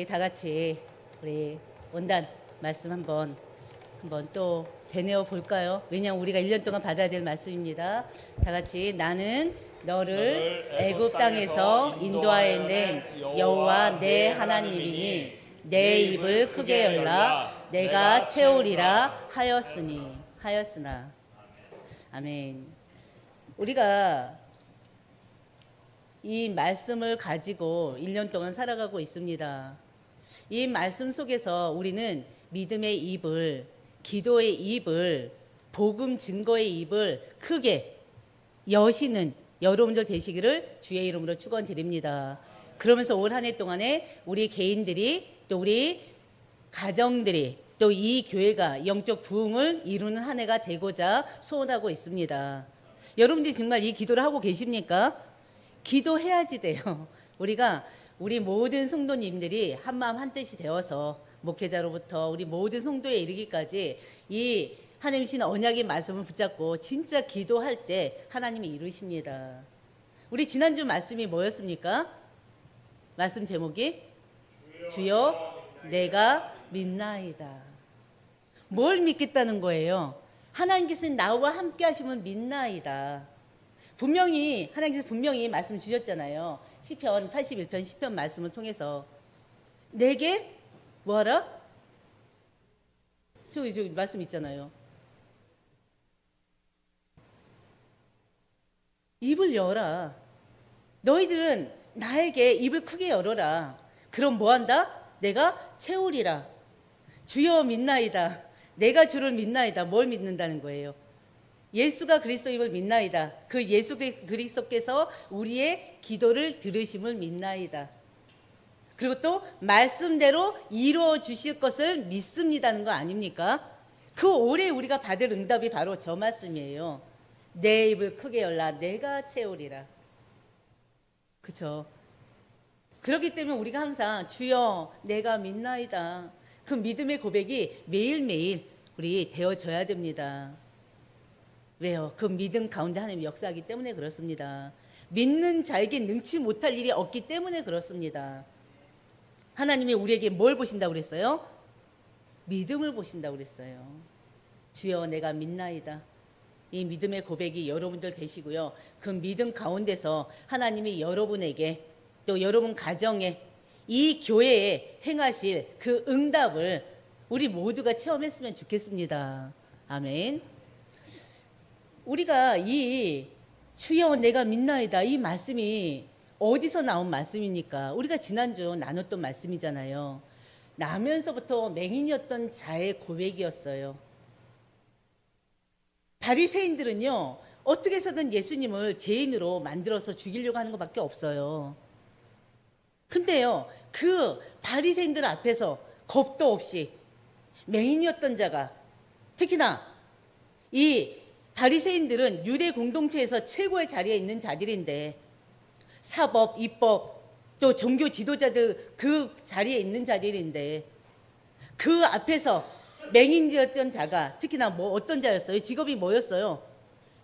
다 같이 우리 원단 말씀 한번 또 되뇌어 볼까요? 왜냐하면 우리가 1년 동안 받아야 될 말씀입니다. 다 같이 나는 너를 애굽 땅에서 인도하여 낸 여호와 내 하나님이니 내 입을 크게 열라 내가 채우리라 하였으나 아멘. 우리가 이 말씀을 가지고 1년 동안 살아가고 있습니다. 이 말씀 속에서 우리는 믿음의 입을, 기도의 입을, 복음 증거의 입을 크게 여시는 여러분들 되시기를 주의 이름으로 축원드립니다. 그러면서 올 한 해 동안에 우리 개인들이 또 우리 가정들이 또 이 교회가 영적 부흥을 이루는 한 해가 되고자 소원하고 있습니다. 여러분들이 정말 이 기도를 하고 계십니까? 기도해야지 돼요. 우리 모든 성도님들이 한마음 한뜻이 되어서 목회자로부터 우리 모든 성도에 이르기까지 이 하나님 신 언약의 말씀을 붙잡고 진짜 기도할 때 하나님이 이루십니다. 우리 지난주 말씀이 뭐였습니까? 말씀 제목이 주여 내가 믿나이다. 뭘 믿겠다는 거예요? 하나님께서 나와 함께 하시면 믿나이다. 하나님께서 분명히 말씀 주셨잖아요. 시편 81편 시편 말씀을 통해서 내게 뭐하라? 저기 말씀 있잖아요. 입을 열어라. 너희들은 나에게 입을 크게 열어라. 그럼 뭐한다? 내가 채우리라. 주여 믿나이다. 내가 주를 믿나이다. 뭘 믿는다는 거예요? 예수가 그리스도임을 믿나이다. 그 예수 그리스도께서 우리의 기도를 들으심을 믿나이다. 그리고 또 말씀대로 이루어 주실 것을 믿습니다는 거 아닙니까? 그 올해 우리가 받을 응답이 바로 저 말씀이에요. 내 입을 크게 열라 내가 채우리라. 그렇죠? 그렇기 때문에 우리가 항상 주여 내가 믿나이다. 그 믿음의 고백이 매일매일 우리 되어져야 됩니다. 왜요? 그 믿음 가운데 하나님이 역사하기 때문에 그렇습니다. 믿는 자에게 능치 못할 일이 없기 때문에 그렇습니다. 하나님이 우리에게 뭘 보신다고 그랬어요? 믿음을 보신다고 그랬어요. 주여 내가 믿나이다. 이 믿음의 고백이 여러분들 되시고요. 그 믿음 가운데서 하나님이 여러분에게 또 여러분 가정에 이 교회에 행하실 그 응답을 우리 모두가 체험했으면 좋겠습니다. 아멘. 우리가 이 주여 내가 믿나이다 이 말씀이 어디서 나온 말씀입니까? 우리가 지난주 나눴던 말씀이잖아요. 나면서부터 맹인이었던 자의 고백이었어요. 바리새인들은요 어떻게 해서든 예수님을 죄인으로 만들어서 죽이려고 하는 것밖에 없어요. 근데요 그 바리새인들 앞에서 겁도 없이 맹인이었던 자가, 특히나 이 바리새인들은 유대 공동체에서 최고의 자리에 있는 자들인데 사법, 입법, 또 종교 지도자들 그 자리에 있는 자들인데 그 앞에서 맹인이었던 자가, 특히나 뭐 어떤 자였어요? 직업이 뭐였어요?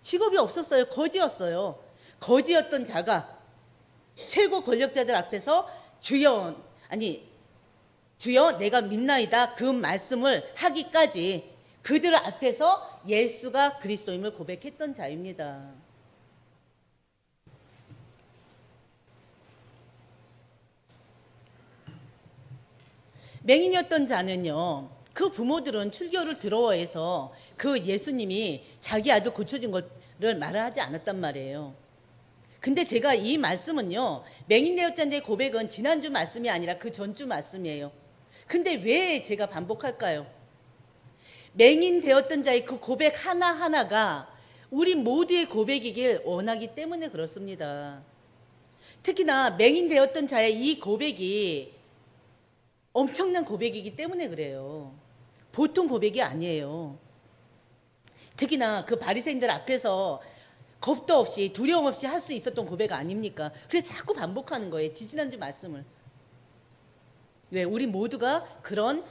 직업이 없었어요. 거지였어요. 거지였던 자가 최고 권력자들 앞에서 주여 내가 믿나이다 그 말씀을 하기까지 그들 앞에서 예수가 그리스도임을 고백했던 자입니다. 맹인이었던 자는요 그 부모들은 출교를 두려워해서 그 예수님이 자기 아들 고쳐진 것을 말을 하지 않았단 말이에요. 근데 제가 이 말씀은요 맹인 되었던 자의 고백은 지난주 말씀이 아니라 그 전주 말씀이에요. 근데 왜 제가 반복할까요? 맹인 되었던 자의 그 고백 하나하나가 우리 모두의 고백이길 원하기 때문에 그렇습니다. 특히나 맹인 되었던 자의 이 고백이 엄청난 고백이기 때문에 그래요. 보통 고백이 아니에요. 특히나 그 바리새인들 앞에서 겁도 없이 두려움 없이 할 수 있었던 고백 아닙니까? 그래서 자꾸 반복하는 거예요. 지난주 말씀을. 왜? 우리 모두가 그런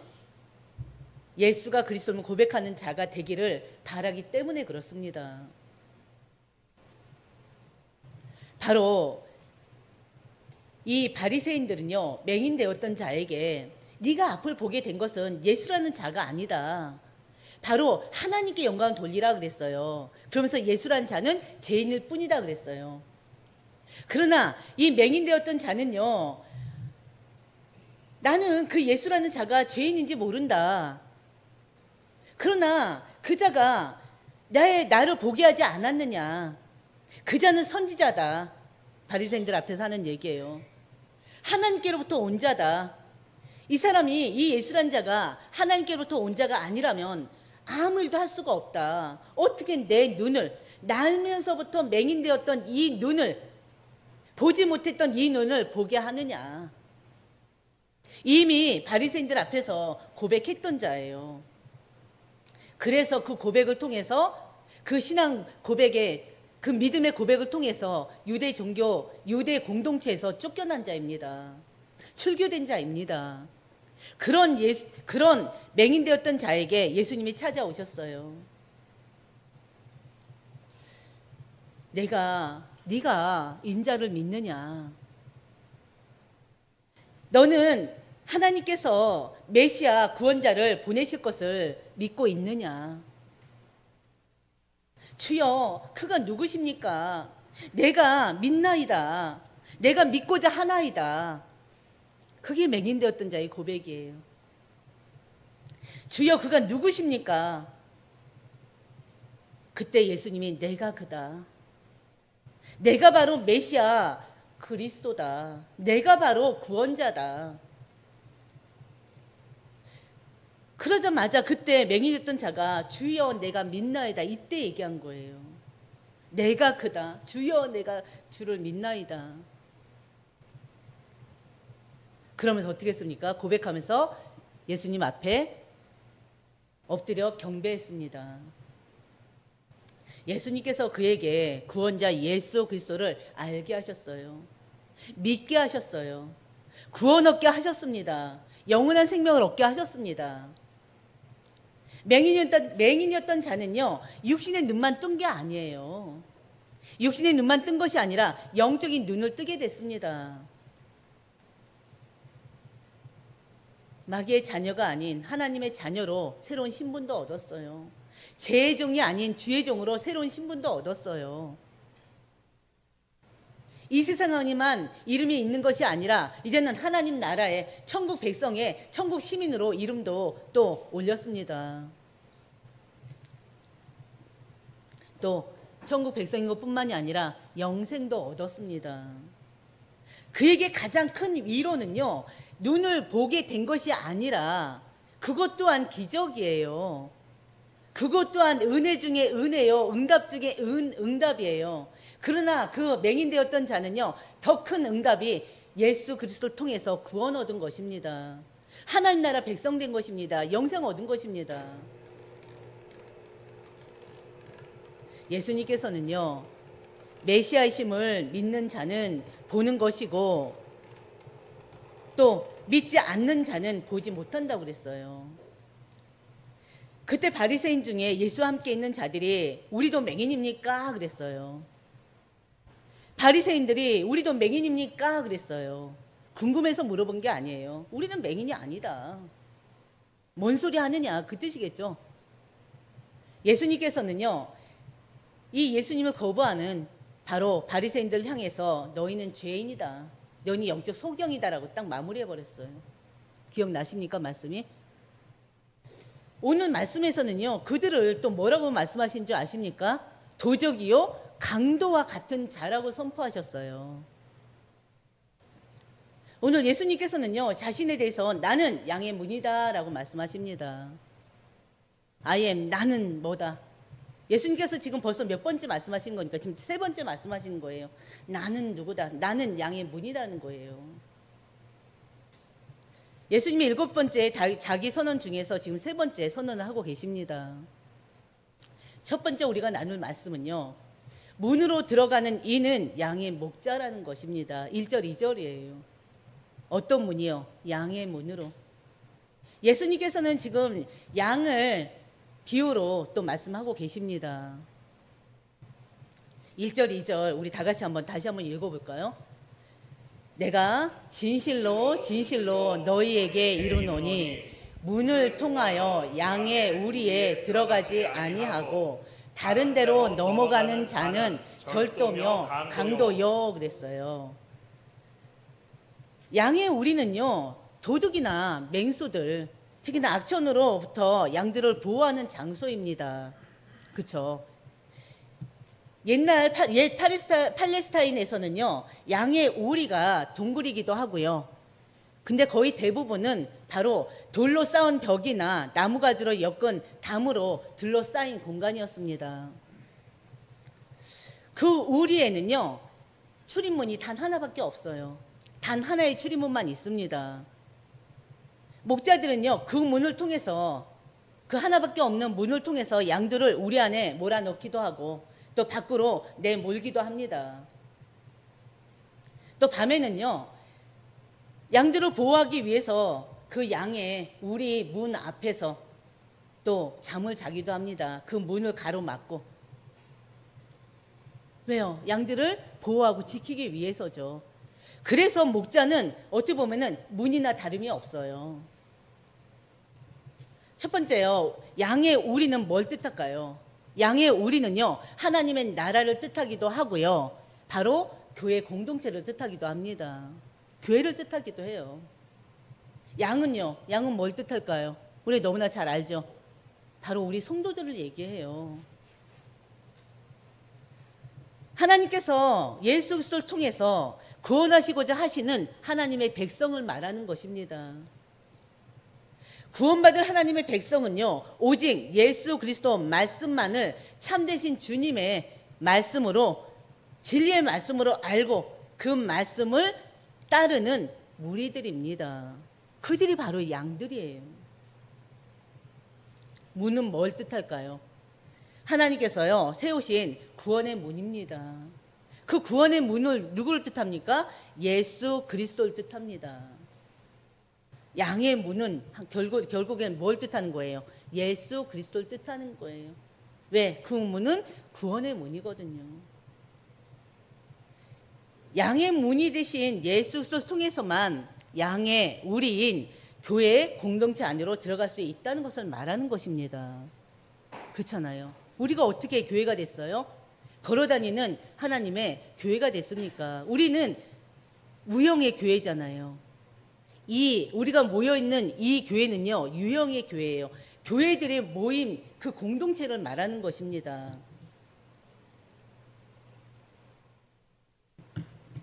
예수가 그리스도를 고백하는 자가 되기를 바라기 때문에 그렇습니다. 바로 이 바리새인들은요, 맹인되었던 자에게 네가 앞을 보게 된 것은 예수라는 자가 아니다. 바로 하나님께 영광을 돌리라 그랬어요. 그러면서 예수라는 자는 죄인일 뿐이다 그랬어요. 그러나 이 맹인되었던 자는요, 나는 그 예수라는 자가 죄인인지 모른다. 그러나 그 자가 나를 보게 하지 않았느냐. 그 자는 선지자다. 바리새인들 앞에서 하는 얘기예요. 하나님께로부터 온 자다. 이 사람이, 이 예수란 자가 하나님께로부터 온 자가 아니라면 아무 일도 할 수가 없다. 어떻게 내 눈을, 날면서부터 맹인되었던 이 눈을, 보지 못했던 이 눈을 보게 하느냐. 이미 바리새인들 앞에서 고백했던 자예요. 그래서 그 고백을 통해서, 그 신앙 고백의, 그 믿음의 고백을 통해서 유대 종교, 유대 공동체에서 쫓겨난 자입니다. 출교된 자입니다. 그런 맹인되었던 자에게 예수님이 찾아오셨어요. 네가 인자를 믿느냐? 너는 하나님께서 메시아 구원자를 보내실 것을 믿고 있느냐? 주여, 그가 누구십니까? 내가 믿나이다. 내가 믿고자 하나이다. 그게 맹인되었던 자의 고백이에요. 주여, 그가 누구십니까? 그때 예수님이 내가 그다. 내가 바로 메시아 그리스도다. 내가 바로 구원자다. 그러자마자 그때 맹인했던 자가 주여 내가 믿나이다. 이때 얘기한 거예요. 내가 그다. 주여 내가 주를 믿나이다. 그러면서 어떻게 했습니까? 고백하면서 예수님 앞에 엎드려 경배했습니다. 예수님께서 그에게 구원자 예수 그리스도를 알게 하셨어요. 믿게 하셨어요. 구원 얻게 하셨습니다. 영원한 생명을 얻게 하셨습니다. 맹인이었던 자는요, 육신의 눈만 뜬 게 아니에요. 육신의 눈만 뜬 것이 아니라 영적인 눈을 뜨게 됐습니다. 마귀의 자녀가 아닌 하나님의 자녀로 새로운 신분도 얻었어요. 죄의 종이 아닌 주의 종으로 새로운 신분도 얻었어요. 이 세상에만 이름이 있는 것이 아니라 이제는 하나님 나라의 천국 백성의 천국 시민으로 이름도 또 올렸습니다. 또 천국 백성인 것뿐만이 아니라 영생도 얻었습니다. 그에게 가장 큰 위로는요, 눈을 보게 된 것이 아니라 그것 또한 기적이에요. 그것 또한 은혜 중에 은혜요, 응답 중에 응답이에요. 그러나 그 맹인되었던 자는요, 더 큰 응답이 예수 그리스도를 통해서 구원 얻은 것입니다. 하나님 나라 백성된 것입니다. 영생 얻은 것입니다. 예수님께서는요, 메시아이심을 믿는 자는 보는 것이고 또 믿지 않는 자는 보지 못한다고 그랬어요. 그때 바리새인 중에 예수와 함께 있는 자들이 우리도 맹인입니까? 그랬어요. 바리새인들이 우리도 맹인입니까? 그랬어요. 궁금해서 물어본 게 아니에요. 우리는 맹인이 아니다. 뭔 소리 하느냐, 그 뜻이겠죠. 예수님께서는요, 이 예수님을 거부하는 바로 바리새인들을 향해서 너희는 죄인이다. 너희 영적 소경이다라고 딱 마무리해버렸어요. 기억나십니까, 말씀이? 오늘 말씀에서는요, 그들을 또 뭐라고 말씀하신 줄 아십니까? 도적이요, 강도와 같은 자라고 선포하셨어요. 오늘 예수님께서는요, 자신에 대해서 나는 양의 문이다 라고 말씀하십니다. I am, 나는 뭐다. 예수님께서 지금 벌써 몇 번째 말씀하신 거니까 지금 세 번째 말씀하시는 거예요. 나는 누구다. 나는 양의 문이라는 거예요. 예수님이 일곱 번째 자기 선언 중에서 지금 세 번째 선언을 하고 계십니다. 첫 번째 우리가 나눌 말씀은요, 문으로 들어가는 이는 양의 목자라는 것입니다. 1절 2절이에요. 어떤 문이요? 양의 문으로. 예수님께서는 지금 양을 비유로 또 말씀하고 계십니다. 1절 2절 우리 다 같이 다시 한번 읽어볼까요? 내가 진실로 진실로 너희에게 이르노니 문을 통하여 양의 우리에 들어가지 아니하고 다른 데로 넘어가는 자는 절도며 강도요 그랬어요. 양의 우리는요, 도둑이나 맹수들, 특히나 악천으로부터 양들을 보호하는 장소입니다. 그렇죠? 옛 팔레스타인에서는요, 양의 우리가 동굴이기도 하고요. 근데 거의 대부분은 바로 돌로 쌓은 벽이나 나무가지로 엮은 담으로 둘러싸인 공간이었습니다. 그 우리에는요, 출입문이 단 하나밖에 없어요. 단 하나의 출입문만 있습니다. 목자들은요, 그 문을 통해서, 그 하나밖에 없는 문을 통해서 양들을 우리 안에 몰아넣기도 하고 또 밖으로 내몰기도 합니다. 또 밤에는요, 양들을 보호하기 위해서 그 양의 우리 문 앞에서 또 잠을 자기도 합니다. 그 문을 가로막고. 왜요? 양들을 보호하고 지키기 위해서죠. 그래서 목자는 어떻게 보면은 문이나 다름이 없어요. 첫 번째요, 양의 우리는 뭘 뜻할까요? 양의 우리는요, 하나님의 나라를 뜻하기도 하고요, 바로 교회 공동체를 뜻하기도 합니다. 교회를 뜻하기도 해요. 양은요, 양은 뭘 뜻할까요? 우리 너무나 잘 알죠. 바로 우리 성도들을 얘기해요. 하나님께서 예수 그리스도를 통해서 구원하시고자 하시는 하나님의 백성을 말하는 것입니다. 구원받을 하나님의 백성은요, 오직 예수 그리스도 말씀만을 참되신 주님의 말씀으로, 진리의 말씀으로 알고 그 말씀을 따르는 무리들입니다. 그들이 바로 양들이에요. 문은 뭘 뜻할까요? 하나님께서요, 세우신 구원의 문입니다. 그 구원의 문을 누구를 뜻합니까? 예수 그리스도를 뜻합니다. 양의 문은 결국엔 뭘 뜻하는 거예요? 예수 그리스도를 뜻하는 거예요. 왜? 그 문은 구원의 문이거든요. 양의 문이 되신 예수 그리스도를 통해서만 양의 우리인 교회 공동체 안으로 들어갈 수 있다는 것을 말하는 것입니다. 그렇잖아요. 우리가 어떻게 교회가 됐어요? 걸어다니는 하나님의 교회가 됐습니까? 우리는 무형의 교회잖아요. 우리가 모여있는 이 교회는요, 유형의 교회예요. 교회들의 모임, 그 공동체를 말하는 것입니다.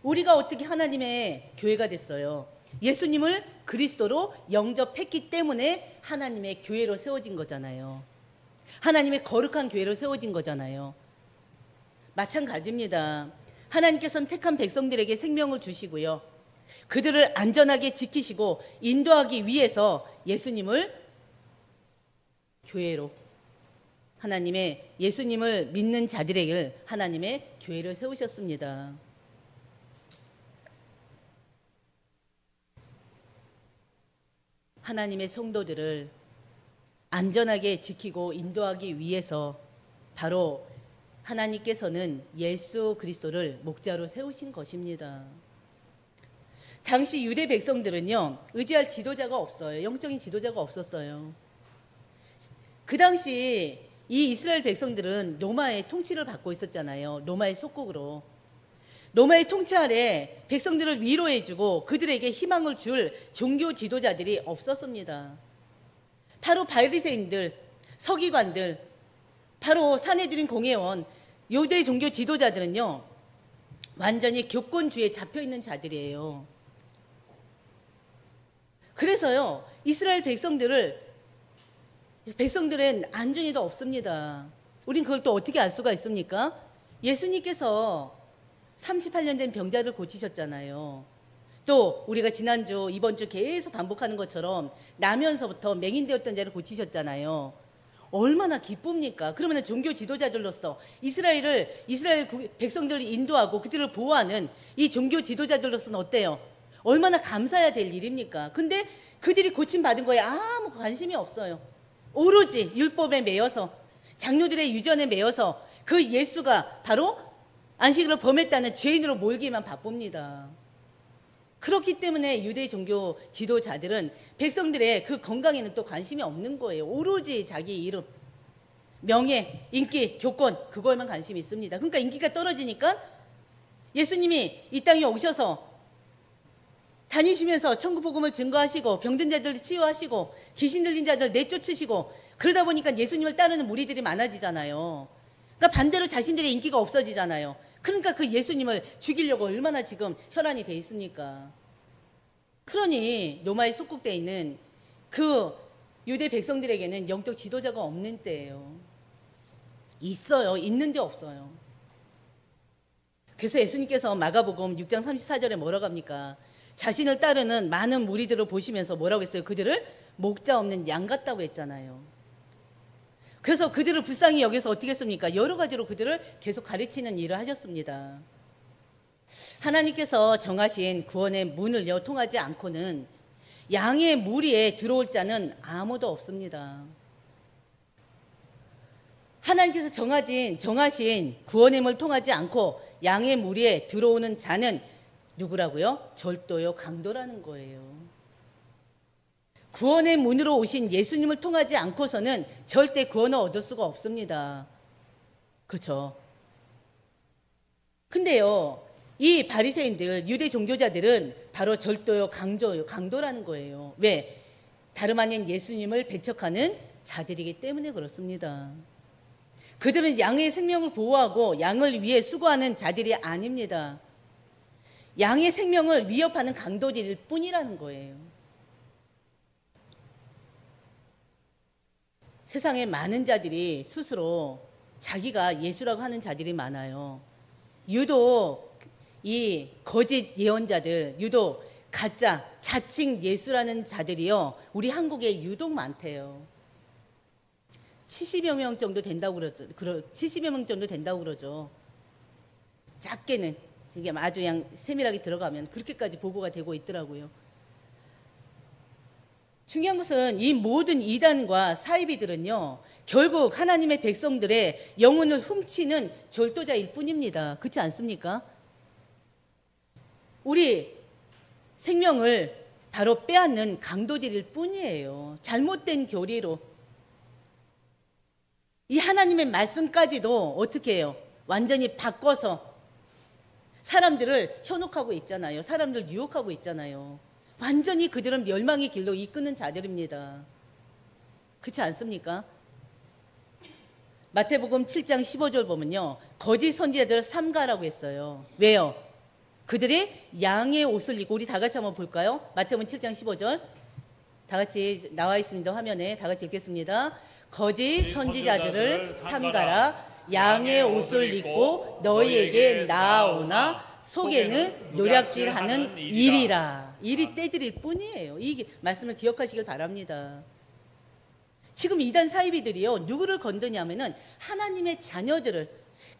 우리가 어떻게 하나님의 교회가 됐어요? 예수님을 그리스도로 영접했기 때문에 하나님의 교회로 세워진 거잖아요. 하나님의 거룩한 교회로 세워진 거잖아요. 마찬가지입니다. 하나님께서는 택한 백성들에게 생명을 주시고요, 그들을 안전하게 지키시고 인도하기 위해서 예수님을 교회로, 하나님의 예수님을 믿는 자들에게 하나님의 교회를 세우셨습니다. 하나님의 성도들을 안전하게 지키고 인도하기 위해서 바로 하나님께서는 예수 그리스도를 목자로 세우신 것입니다. 당시 유대 백성들은요, 의지할 지도자가 없어요. 영적인 지도자가 없었어요. 그 당시 이 이스라엘 백성들은 로마의 통치를 받고 있었잖아요. 로마의 속국으로. 로마의 통치 아래 백성들을 위로해주고 그들에게 희망을 줄 종교 지도자들이 없었습니다. 바로 바리새인들, 서기관들, 바로 사내들인 공회원, 유대 종교 지도자들은요, 완전히 교권주의에 잡혀있는 자들이에요. 그래서요, 이스라엘 백성들은 안중에도 없습니다. 우린 그걸 또 어떻게 알 수가 있습니까? 예수님께서 38년 된 병자를 고치셨잖아요. 또 우리가 지난주, 이번주 계속 반복하는 것처럼 나면서부터 맹인되었던 자를 고치셨잖아요. 얼마나 기쁩니까? 그러면 종교 지도자들로서 이스라엘 백성들을 인도하고 그들을 보호하는 이 종교 지도자들로서는 어때요? 얼마나 감사해야 될 일입니까? 근데 그들이 고침받은 거에 아무 관심이 없어요. 오로지 율법에 매여서, 장로들의 유전에 매여서 그 예수가 바로 안식일을 범했다는 죄인으로 몰기만 바쁩니다. 그렇기 때문에 유대 종교 지도자들은 백성들의 그 건강에는 또 관심이 없는 거예요. 오로지 자기 이름, 명예, 인기, 교권, 그거에만 관심이 있습니다. 그러니까 인기가 떨어지니까 예수님이 이 땅에 오셔서 다니시면서 천국 복음을 증거하시고 병든 자들을 치유하시고 귀신 들린 자들 내쫓으시고 그러다 보니까 예수님을 따르는 무리들이 많아지잖아요. 그러니까 반대로 자신들의 인기가 없어지잖아요. 그러니까 그 예수님을 죽이려고 얼마나 지금 혈안이 돼 있습니까? 그러니 로마에 속국되어 있는 그 유대 백성들에게는 영적 지도자가 없는 때예요. 있어요. 있는데 없어요. 그래서 예수님께서 마가복음 6장 34절에 뭐라고 합니까? 자신을 따르는 많은 무리들을 보시면서 뭐라고 했어요? 그들을 목자 없는 양 같다고 했잖아요. 그래서 그들을 불쌍히 여겨서 어떻게 했습니까? 여러 가지로 그들을 계속 가르치는 일을 하셨습니다. 하나님께서 정하신 구원의 문을요 통하지 않고는 양의 무리에 들어올 자는 아무도 없습니다. 하나님께서 정하신 구원의 문을 통하지 않고 양의 무리에 들어오는 자는 누구라고요? 절도요, 강도라는 거예요. 구원의 문으로 오신 예수님을 통하지 않고서는 절대 구원을 얻을 수가 없습니다. 그렇죠? 근데요, 이 바리새인들, 유대 종교자들은 바로 절도요, 강도라는 거예요. 왜? 다름 아닌 예수님을 배척하는 자들이기 때문에 그렇습니다. 그들은 양의 생명을 보호하고 양을 위해 수고하는 자들이 아닙니다. 양의 생명을 위협하는 강도들일 뿐이라는 거예요. 세상에 많은 자들이 스스로 자기가 예수라고 하는 자들이 많아요. 유독 이 거짓 예언자들, 유독 가짜 자칭 예수라는 자들이요, 우리 한국에 유독 많대요. 70여 명 정도 된다고 그러죠. 70여 명 정도 된다고 그러죠. 작게는 이게 아주 그냥 세밀하게 들어가면 그렇게까지 보고가 되고 있더라고요. 중요한 것은 이 모든 이단과 사이비들은요, 결국 하나님의 백성들의 영혼을 훔치는 절도자일 뿐입니다. 그렇지 않습니까? 우리 생명을 바로 빼앗는 강도들일 뿐이에요. 잘못된 교리로. 이 하나님의 말씀까지도 어떻게 해요? 완전히 바꿔서 사람들을 현혹하고 있잖아요. 사람들 유혹하고 있잖아요. 완전히 그들은 멸망의 길로 이끄는 자들입니다. 그렇지 않습니까? 마태복음 7장 15절 보면요, 거짓 선지자들을 삼가라고 했어요. 왜요? 그들이 양의 옷을 입고, 우리 다 같이 한번 볼까요? 마태복음 7장 15절 다 같이 나와 있습니다. 화면에 다 같이 읽겠습니다. 거짓 선지자들을 삼가라. 양의 옷을 입고 너희에게 나아오나 속에는 노략질하는 일이라. 일이 떼드릴 뿐이에요. 이 말씀을 기억하시길 바랍니다. 지금 이단 사이비들이요, 누구를 건드냐면은 하나님의 자녀들을,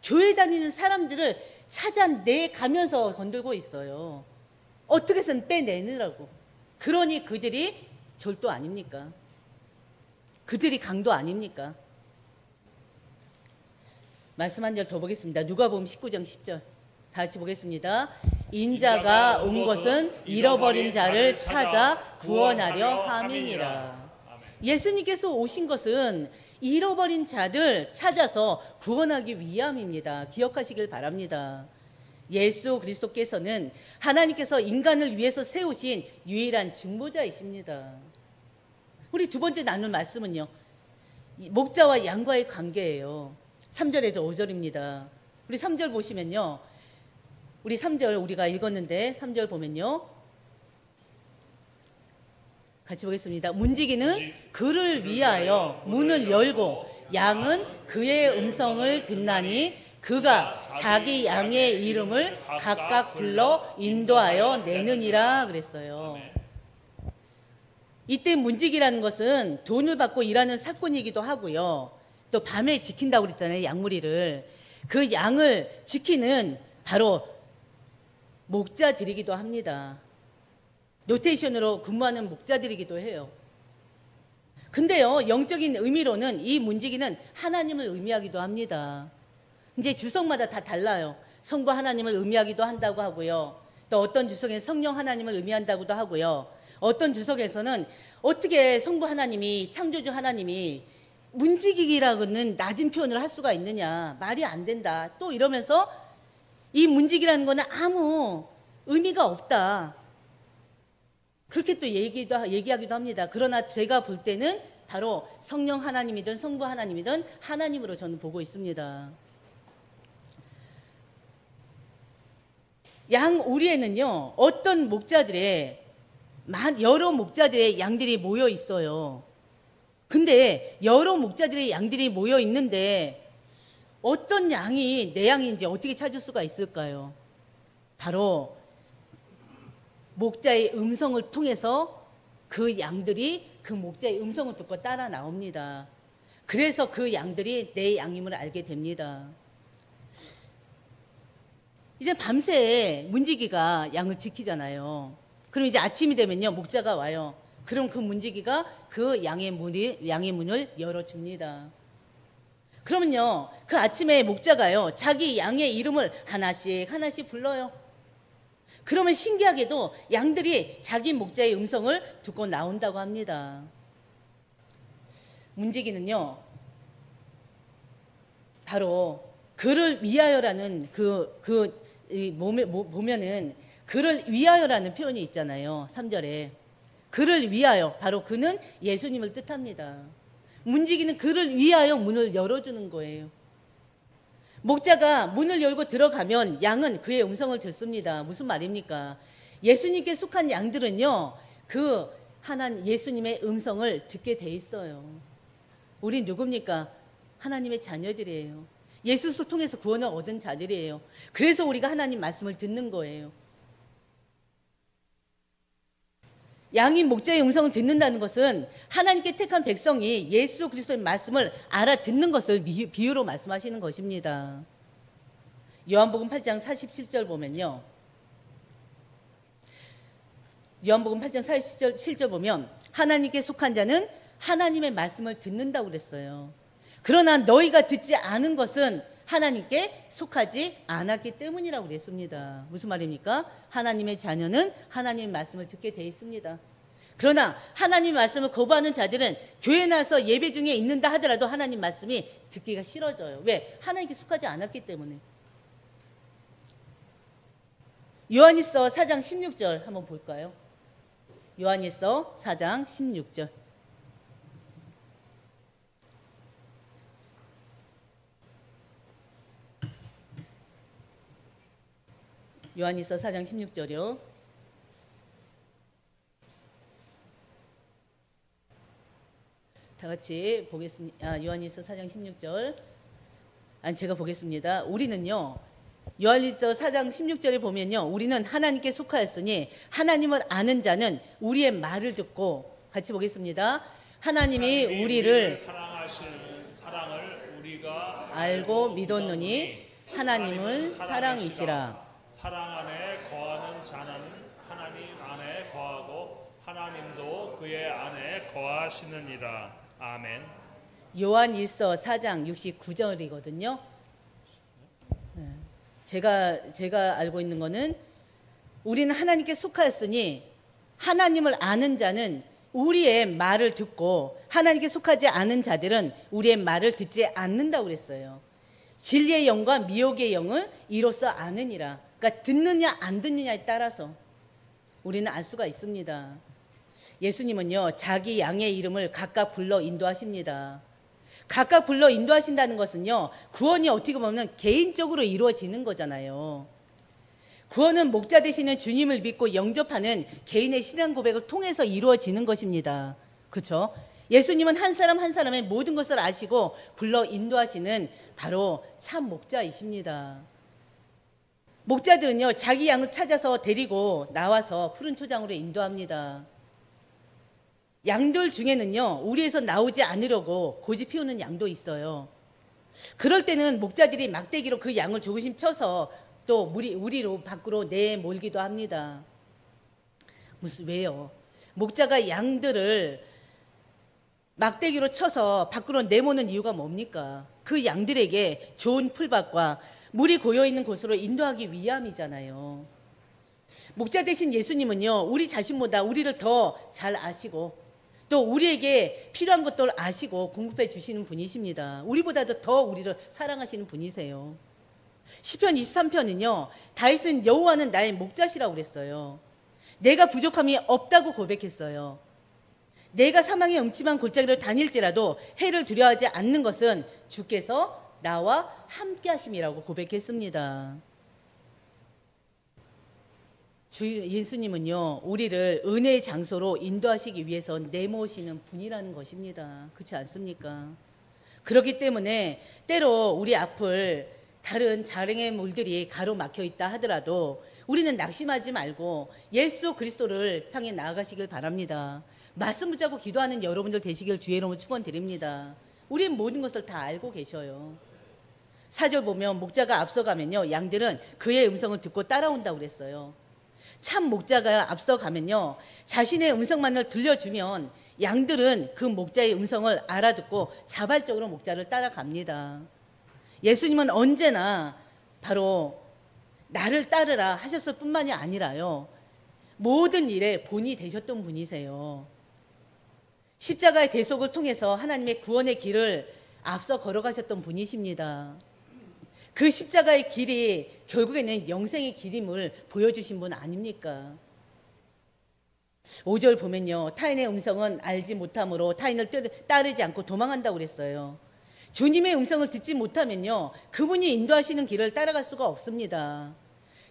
교회 다니는 사람들을 찾아내가면서 건들고 있어요. 어떻게 해서는 빼내느라고. 그러니 그들이 절도 아닙니까? 그들이 강도 아닙니까? 말씀 한 절 더 보겠습니다. 누가복음 19장 10절 다 같이 보겠습니다. 인자가 온 것은 잃어버린 자를 찾아 구원하려 함이니라. 예수님께서 오신 것은 잃어버린 자들 찾아서 구원하기 위함입니다. 기억하시길 바랍니다. 예수 그리스도께서는 하나님께서 인간을 위해서 세우신 유일한 중보자이십니다. 우리 두 번째 나눌 말씀은요, 목자와 양과의 관계예요. 3절에서 5절입니다. 우리 3절 보시면요, 우리 3절 우리가 읽었는데 3절 보면요, 같이 보겠습니다. 문지기는 그를 위하여 문을 열고 양은 그의 음성을 듣나니 그가 자기 양의 이름을 각각 불러 인도하여 내느니라 그랬어요. 이때 문지기라는 것은 돈을 받고 일하는 사꾼이기도 하고요, 또 밤에 지킨다고 그랬잖아요, 양무리를. 그 양을 지키는 바로 목자들이기도 합니다. 로테이션으로 근무하는 목자들이기도 해요. 근데요, 영적인 의미로는 이 문지기는 하나님을 의미하기도 합니다. 이제 주석마다 다 달라요. 성부 하나님을 의미하기도 한다고 하고요, 또 어떤 주석에는 성령 하나님을 의미한다고도 하고요. 어떤 주석에서는 어떻게 성부 하나님이, 창조주 하나님이 문지기라고는 낮은 표현을 할 수가 있느냐, 말이 안 된다, 또 이러면서 이 문지기라는 거는 아무 의미가 없다, 그렇게 또 얘기하기도 합니다. 그러나 제가 볼 때는 바로 성령 하나님이든 성부 하나님이든 하나님으로 저는 보고 있습니다. 양 우리에는요, 어떤 목자들의 여러 목자들의 양들이 모여 있어요. 근데 여러 목자들의 양들이 모여 있는데 어떤 양이 내 양인지 어떻게 찾을 수가 있을까요? 바로 목자의 음성을 통해서 그 양들이 그 목자의 음성을 듣고 따라 나옵니다. 그래서 그 양들이 내 양임을 알게 됩니다. 이제 밤새 문지기가 양을 지키잖아요. 그럼 이제 아침이 되면요, 목자가 와요. 그럼 그 문지기가 그 양의 문을 열어줍니다. 그러면요, 그 아침에 목자가요, 자기 양의 이름을 하나씩 하나씩 불러요. 그러면 신기하게도 양들이 자기 목자의 음성을 듣고 나온다고 합니다. 문지기는요, 바로 그를 위하여라는 보면은 그를 위하여라는 표현이 있잖아요. 3절에. 그를 위하여, 바로 그는 예수님을 뜻합니다. 문지기는 그를 위하여 문을 열어주는 거예요. 목자가 문을 열고 들어가면 양은 그의 음성을 듣습니다. 무슨 말입니까? 예수님께 속한 양들은요, 그 예수님의 음성을 듣게 돼 있어요. 우린 누굽니까? 하나님의 자녀들이에요. 예수를 통해서 구원을 얻은 자들이에요. 그래서 우리가 하나님 말씀을 듣는 거예요. 양이 목자의 음성을 듣는다는 것은 하나님께 택한 백성이 예수 그리스도의 말씀을 알아듣는 것을 비유로 말씀하시는 것입니다. 요한복음 8장 47절 보면요, 요한복음 8장 47절 보면 하나님께 속한 자는 하나님의 말씀을 듣는다고 그랬어요. 그러나 너희가 듣지 않은 것은 하나님께 속하지 않았기 때문이라고 그랬습니다. 무슨 말입니까? 하나님의 자녀는 하나님의 말씀을 듣게 돼 있습니다. 그러나 하나님 말씀을 거부하는 자들은 교회 나서 예배 중에 있는다 하더라도 하나님 말씀이 듣기가 싫어져요. 왜? 하나님께 속하지 않았기 때문에. 요한일서 4장 16절 한번 볼까요? 요한일서 4장 16절. 요한일서 4장 16절이요. 다 같이 보겠습니다. 요한일서 4장 16절. 제가 보겠습니다. 우리는요, 요한일서 4장 16절에 보면요, 우리는 하나님께 속하였으니 하나님을 아는 자는 우리의 말을 듣고, 같이 보겠습니다. 하나님이 우리를 사랑하시는 사랑을 우리가 알고 믿었노니 하나님은 사랑이시라. 사랑 안에 거하는 자는 하나님 안에 거하고 하나님도 그의 안에 거하시느니라. 아멘. 요한일서 4장 69절이거든요. 제가 알고 있는 거는 우리는 하나님께 속하였으니 하나님을 아는 자는 우리의 말을 듣고 하나님께 속하지 않은 자들은 우리의 말을 듣지 않는다고 그랬어요. 진리의 영과 미혹의 영을 이로써 아느니라. 그러니까 듣느냐 안 듣느냐에 따라서 우리는 알 수가 있습니다. 예수님은요, 자기 양의 이름을 각각 불러 인도하십니다. 각각 불러 인도하신다는 것은요, 구원이 어떻게 보면 개인적으로 이루어지는 거잖아요. 구원은 목자 되시는 주님을 믿고 영접하는 개인의 신앙 고백을 통해서 이루어지는 것입니다. 그렇죠? 예수님은 한 사람 한 사람의 모든 것을 아시고 불러 인도하시는 바로 참 목자이십니다. 목자들은요, 자기 양을 찾아서 데리고 나와서 푸른 초장으로 인도합니다. 양들 중에는요, 우리에서 나오지 않으려고 고집 피우는 양도 있어요. 그럴 때는 목자들이 막대기로 그 양을 조금씩 쳐서 또 우리로 밖으로 내몰기도 합니다. 왜요? 목자가 양들을 막대기로 쳐서 밖으로 내모는 이유가 뭡니까? 그 양들에게 좋은 풀밭과 물이 고여있는 곳으로 인도하기 위함이잖아요. 목자 되신 예수님은요, 우리 자신보다 우리를 더 잘 아시고 또 우리에게 필요한 것들을 아시고 공급해 주시는 분이십니다. 우리보다도 더 우리를 사랑하시는 분이세요. 시편 23편은요, 다윗은 여호와는 나의 목자시라고 그랬어요. 내가 부족함이 없다고 고백했어요. 내가 사망의 음침한 골짜기를 다닐지라도 해를 두려워하지 않는 것은 주께서 나와 함께 하심이라고 고백했습니다. 주 예수님은요, 우리를 은혜의 장소로 인도하시기 위해서 내모시는 분이라는 것입니다. 그렇지 않습니까? 그렇기 때문에 때로 우리 앞을 다른 자랭의 물들이 가로막혀 있다 하더라도 우리는 낙심하지 말고 예수 그리스도를 향해 나아가시길 바랍니다. 말씀 붙잡고 기도하는 여러분들 되시길 주의 이름으로 축원드립니다. 우리는 모든 것을 다 알고 계셔요. 4절 보면 목자가 앞서가면요, 양들은 그의 음성을 듣고 따라온다고 그랬어요. 참 목자가 앞서가면요, 자신의 음성만을 들려주면 양들은 그 목자의 음성을 알아듣고 자발적으로 목자를 따라갑니다. 예수님은 언제나 바로 나를 따르라 하셨을 뿐만이 아니라요, 모든 일에 본이 되셨던 분이세요. 십자가의 대속을 통해서 하나님의 구원의 길을 앞서 걸어가셨던 분이십니다. 그 십자가의 길이 결국에는 영생의 길임을 보여주신 분 아닙니까? 5절 보면요, 타인의 음성은 알지 못함으로 타인을 따르지 않고 도망한다고 그랬어요. 주님의 음성을 듣지 못하면요, 그분이 인도하시는 길을 따라갈 수가 없습니다.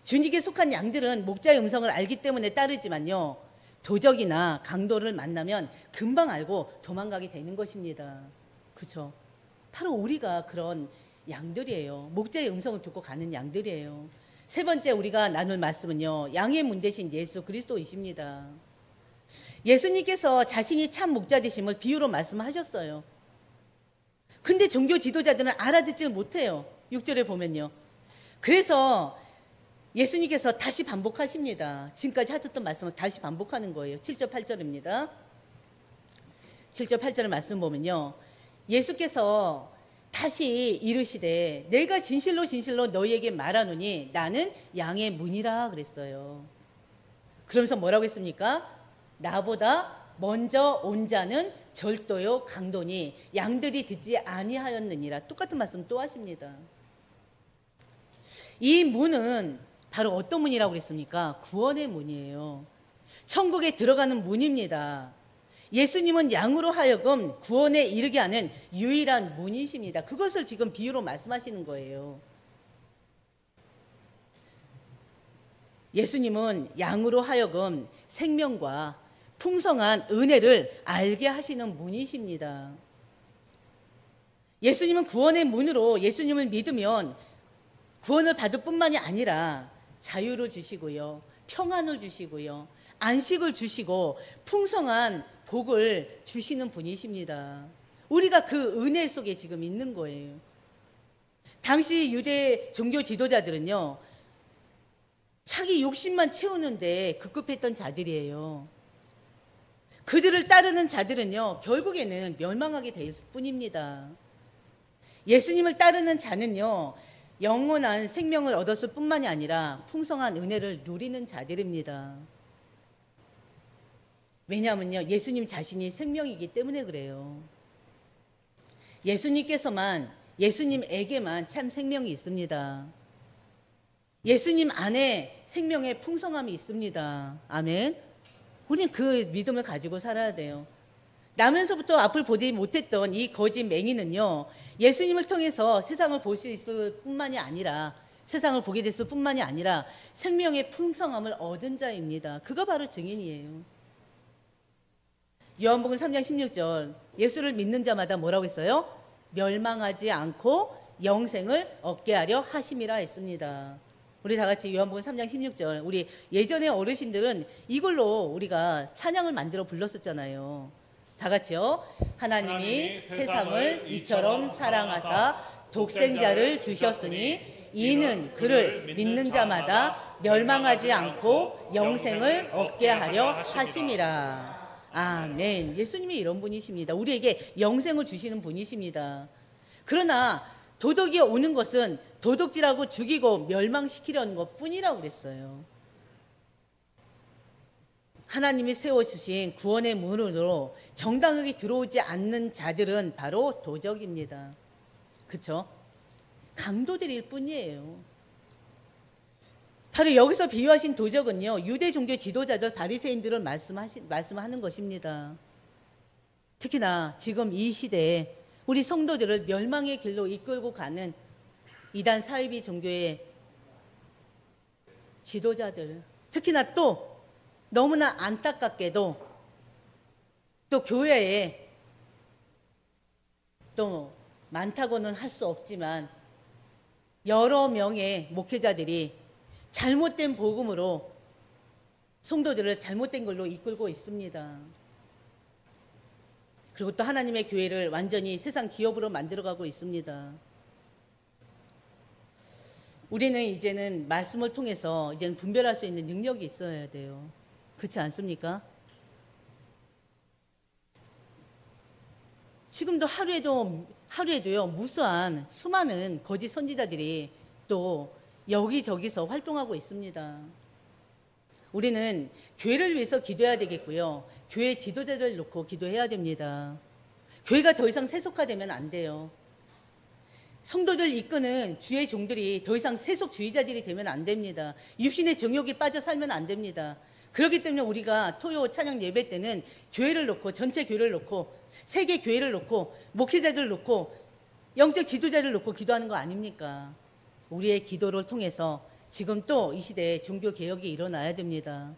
주님께 속한 양들은 목자의 음성을 알기 때문에 따르지만요, 도적이나 강도를 만나면 금방 알고 도망가게 되는 것입니다. 그렇죠? 바로 우리가 그런 양들이에요. 목자의 음성을 듣고 가는 양들이에요. 세 번째 우리가 나눌 말씀은요, 양의 문 대신 예수 그리스도이십니다. 예수님께서 자신이 참 목자 되심을 비유로 말씀하셨어요. 근데 종교 지도자들은 알아듣지 못해요. 6절에 보면요. 그래서 예수님께서 다시 반복하십니다. 지금까지 하셨던 말씀을 다시 반복하는 거예요. 7절 8절입니다. 7절 8절의 말씀 보면요, 예수께서 다시 이르시되 내가 진실로 진실로 너희에게 말하노니 나는 양의 문이라 그랬어요. 그러면서 뭐라고 했습니까? 나보다 먼저 온 자는 절도요 강도니 양들이 듣지 아니하였느니라. 똑같은 말씀 또 하십니다. 이 문은 바로 어떤 문이라고 그랬습니까? 구원의 문이에요. 천국에 들어가는 문입니다. 예수님은 양으로 하여금 구원에 이르게 하는 유일한 문이십니다. 그것을 지금 비유로 말씀하시는 거예요. 예수님은 양으로 하여금 생명과 풍성한 은혜를 알게 하시는 문이십니다. 예수님은 구원의 문으로 예수님을 믿으면 구원을 받을 뿐만이 아니라 자유를 주시고요, 평안을 주시고요, 안식을 주시고 풍성한 복을 주시는 분이십니다. 우리가 그 은혜 속에 지금 있는 거예요. 당시 유대 종교 지도자들은요, 자기 욕심만 채우는데 급급했던 자들이에요. 그들을 따르는 자들은요, 결국에는 멸망하게 될 뿐입니다. 예수님을 따르는 자는요, 영원한 생명을 얻었을 뿐만이 아니라 풍성한 은혜를 누리는 자들입니다. 왜냐하면요, 예수님 자신이 생명이기 때문에 그래요. 예수님에게만 참 생명이 있습니다. 예수님 안에 생명의 풍성함이 있습니다. 아멘. 우리는 그 믿음을 가지고 살아야 돼요. 나면서부터 앞을 보지 못했던 이 거짓 맹인은요, 예수님을 통해서 세상을 볼 수 있을 뿐만이 아니라, 세상을 보게 됐을 뿐만이 아니라 생명의 풍성함을 얻은 자입니다. 그가 바로 증인이에요. 요한복음 3장 16절, 예수를 믿는 자마다 뭐라고 했어요? 멸망하지 않고 영생을 얻게 하려 하심이라 했습니다. 우리 다 같이 요한복음 3장 16절, 우리 예전에 어르신들은 이걸로 우리가 찬양을 만들어 불렀었잖아요. 다 같이요. 하나님이 세상을 이처럼 사랑하사 독생자를 주셨으니 이는 그를 믿는 자마다 멸망하지 않고 영생을 얻게 하려 하심이라. 아멘. 예수님이 이런 분이십니다. 우리에게 영생을 주시는 분이십니다. 그러나 도덕이 오는 것은 도둑질하고 죽이고 멸망시키려는 것 뿐이라고 그랬어요. 하나님이 세워주신 구원의 문으로 정당하게 들어오지 않는 자들은 바로 도적입니다. 그렇죠? 강도들일 뿐이에요. 바로 여기서 비유하신 도적은요, 유대 종교 지도자들 바리새인들을 말씀하는 것입니다. 특히나 지금 이 시대에 우리 성도들을 멸망의 길로 이끌고 가는 이단 사이비 종교의 지도자들, 특히나 또 너무나 안타깝게도 또 교회에 또 많다고는 할 수 없지만 여러 명의 목회자들이 잘못된 복음으로 성도들을 잘못된 걸로 이끌고 있습니다. 그리고 또 하나님의 교회를 완전히 세상 기업으로 만들어가고 있습니다. 우리는 이제는 말씀을 통해서 이제는 분별할 수 있는 능력이 있어야 돼요. 그렇지 않습니까? 지금도 하루에도요, 무수한 수많은 거짓 선지자들이 또 여기저기서 활동하고 있습니다. 우리는 교회를 위해서 기도해야 되겠고요. 교회 지도자들을 놓고 기도해야 됩니다. 교회가 더 이상 세속화되면 안 돼요. 성도들 이끄는 주의 종들이 더 이상 세속주의자들이 되면 안 됩니다. 육신의 정욕에 빠져 살면 안 됩니다. 그렇기 때문에 우리가 토요 찬양 예배 때는 교회를 놓고, 전체 교회를 놓고, 세계 교회를 놓고, 목회자들을 놓고, 영적 지도자를 놓고 기도하는 거 아닙니까? 우리의 기도를 통해서 지금 또 이 시대에 종교 개혁이 일어나야 됩니다.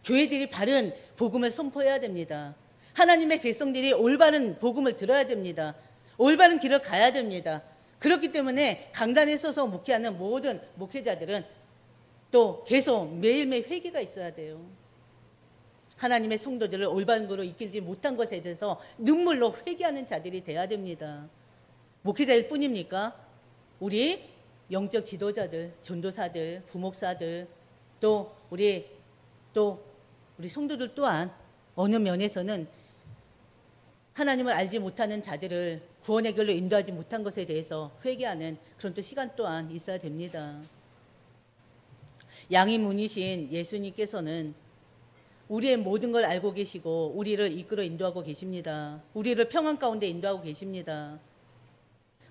교회들이 바른 복음을 선포해야 됩니다. 하나님의 백성들이 올바른 복음을 들어야 됩니다. 올바른 길을 가야 됩니다. 그렇기 때문에 강단에 서서 목회하는 모든 목회자들은 또 계속 매일매일 회개가 있어야 돼요. 하나님의 성도들을 올바른 길로 이끌지 못한 것에 대해서 눈물로 회개하는 자들이 돼야 됩니다. 목회자일 뿐입니까? 우리 영적 지도자들, 전도사들, 부목사들, 또 우리 성도들 또한 어느 면에서는 하나님을 알지 못하는 자들을 구원의 길로 인도하지 못한 것에 대해서 회개하는 그런 또 시간 또한 있어야 됩니다. 양인문이신 예수님께서는 우리의 모든 걸 알고 계시고 우리를 이끌어 인도하고 계십니다. 우리를 평안 가운데 인도하고 계십니다.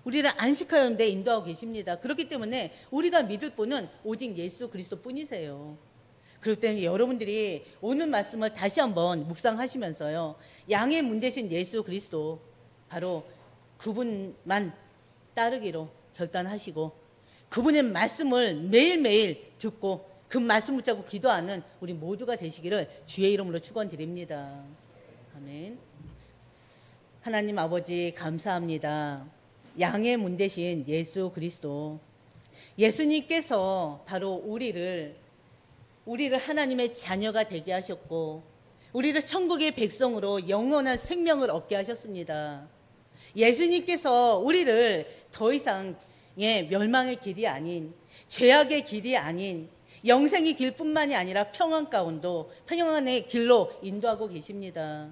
우리를 안식하는데 인도하고 계십니다. 그렇기 때문에 우리가 믿을 분은 오직 예수 그리스도 뿐이세요. 그렇기 때문에 여러분들이 오늘 말씀을 다시 한번 묵상하시면서요, 양의 문 대신 예수 그리스도, 바로 그분만 따르기로 결단하시고 그분의 말씀을 매일매일 듣고 그 말씀 붙잡고 기도하는 우리 모두가 되시기를 주의 이름으로 축원드립니다. 아멘. 하나님 아버지 감사합니다. 양의 문 대신 예수 그리스도, 예수님께서 바로 우리를 하나님의 자녀가 되게 하셨고 우리를 천국의 백성으로 영원한 생명을 얻게 하셨습니다. 예수님께서 우리를 더 이상의 멸망의 길이 아닌, 죄악의 길이 아닌 영생의 길뿐만이 아니라 평안의 길로 인도하고 계십니다.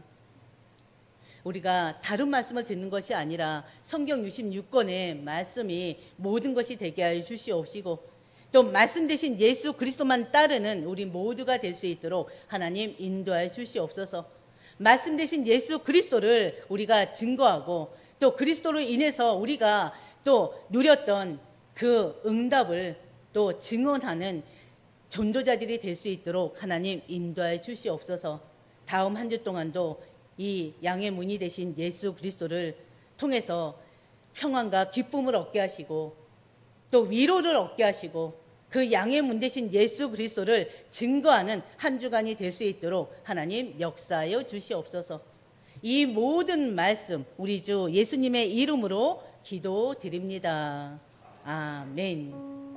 우리가 다른 말씀을 듣는 것이 아니라 성경 66권의 말씀이 모든 것이 되게 하여 주시옵시고 또 말씀 대신 예수 그리스도만 따르는 우리 모두가 될 수 있도록 하나님 인도하여 주시옵소서. 말씀 대신 예수 그리스도를 우리가 증거하고 또 그리스도로 인해서 우리가 또 누렸던 그 응답을 또 증언하는 전도자들이 될 수 있도록 하나님 인도하여 주시옵소서. 다음 한 주 동안도 이 양의 문이 되신 예수 그리스도를 통해서 평안과 기쁨을 얻게 하시고 또 위로를 얻게 하시고 그 양의 문 되신 예수 그리스도를 증거하는 한 주간이 될 수 있도록 하나님 역사하여 주시옵소서. 이 모든 말씀 우리 주 예수님의 이름으로 기도드립니다. 아멘.